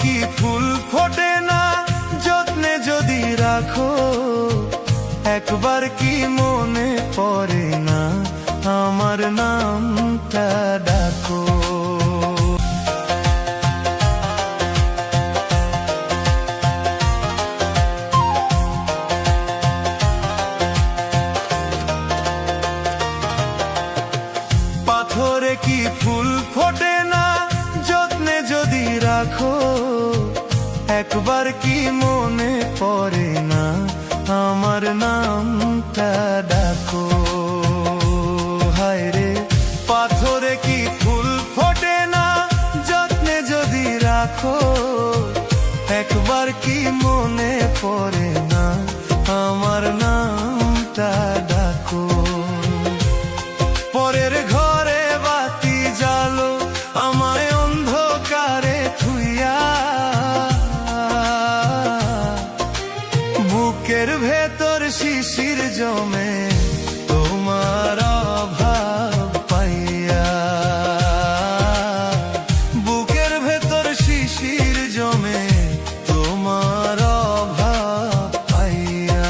কি ফুল ফোটে না যত্নে যদি রাখো, একবার কি মনে পড়ে না আমার নামটা ডাকো। পাথরে কি ফুল ফোটে না যত্নে যদি রাখো, একবার কি মনে পড়ে না আমার নামটা ডাকো। হায় রে পাথরে কি ফুল ফোটে না যত্নে যদি রাখো, একবার কি মনে পড়ে না আমার নামটা ডাকো। পরের ঘরে বাতি জ্বালো আমায় অন্ধকারে থুইয়া, বুকের ভেতর শিশির জমে তোমার অভাব পাইয়া, বুকের ভেতর শিশির জমে তোমার অভাব পাইয়া।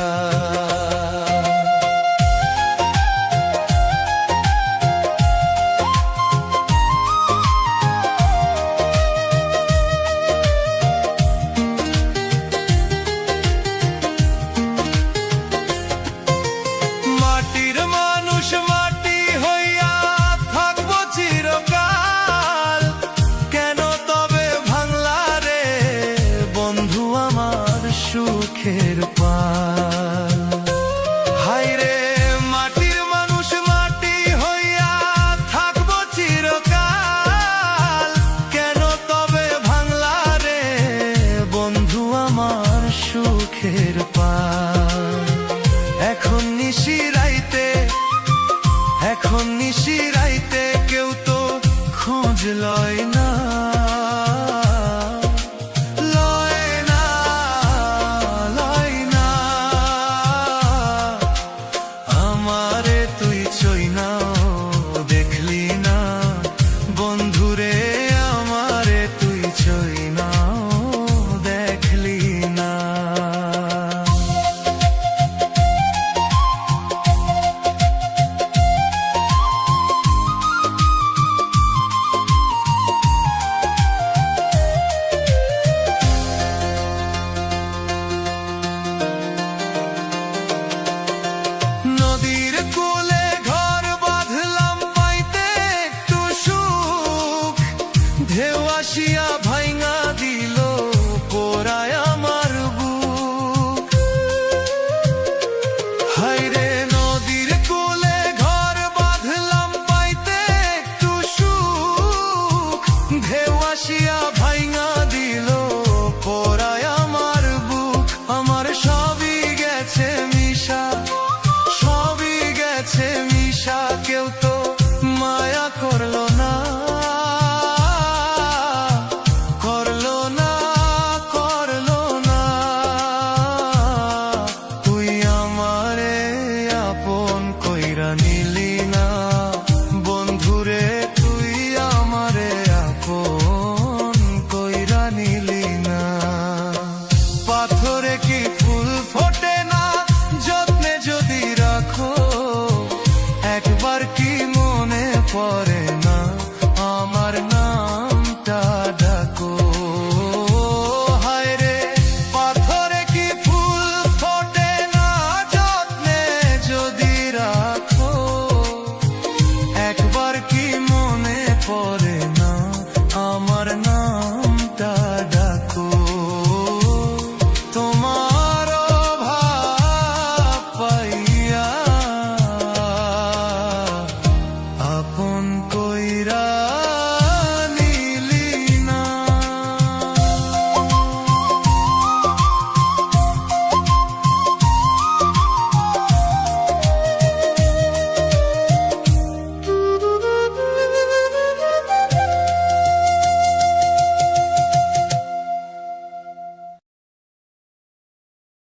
মাটির মানুষ মাটি হইয়া থাকবো চিরকাল, কেন তবে ভাঙলা রে বন্ধু আমার সুখের পাল। হায় রে মাটির মানুষ মাটি হইয়া থাকবো চিরকাল, কেন তবে ভাঙলা রে বন্ধু আমার সুখের পাল। এখন নিশিরাইতে, এখন নিশিরাইতে কেউ তো খোঁজ লয় না, লয় না, লয় না। আমারে তুই চই না দেখলি না বন্ধুরে, আমারে তুই চই না দেখলি না। নদীর কূলে ঘর বাঁধলাম পাইতে একটু সুখ, ঢেউ আসিয়া ভাঙা দিল পোড়ায় আমার বুক। হায় রে নদীর কূলে ঘর বাঁধলাম পাইতে একটু সুখ, ঢেউ আসিয়া